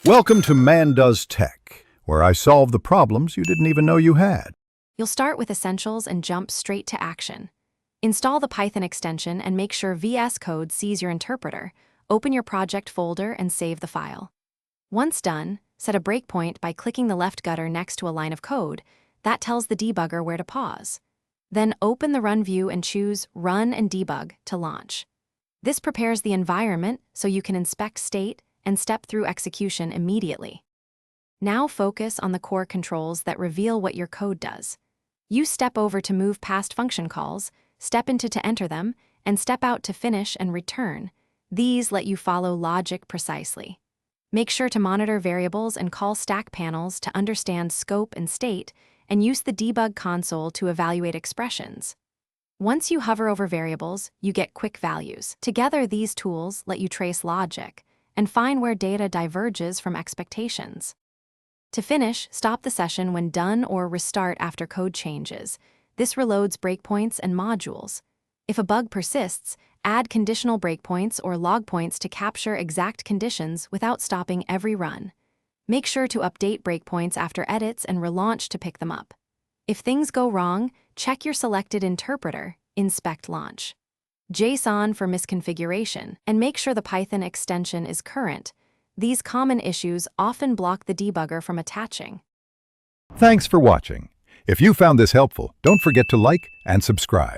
Welcome to Man Does Tech, where I solve the problems you didn't even know you had. You'll start with essentials and jump straight to action. Install the Python extension and make sure VS Code sees your interpreter. Open your project folder and save the file. Once done, set a breakpoint by clicking the left gutter next to a line of code. That tells the debugger where to pause. Then open the Run view and choose Run and Debug to launch. This prepares the environment so you can inspect state and step through execution immediately. Now focus on the core controls that reveal what your code does. Use step over to move past function calls, step into to enter them, and step out to finish and return. These let you follow logic precisely. Make sure to monitor variables and call stack panels to understand scope and state, and use the debug console to evaluate expressions. Once you hover over variables, you get quick values. Together, these tools let you trace logic and find where data diverges from expectations. To finish, stop the session when done or restart after code changes. This reloads breakpoints and modules. If a bug persists, add conditional breakpoints or log points to capture exact conditions without stopping every run. Make sure to update breakpoints after edits and relaunch to pick them up. If things go wrong, check your selected interpreter, inspect launch. JSON for misconfiguration, and make sure the Python extension is current. These common issues often block the debugger from attaching. Thanks for watching. If you found this helpful, don't forget to like and subscribe.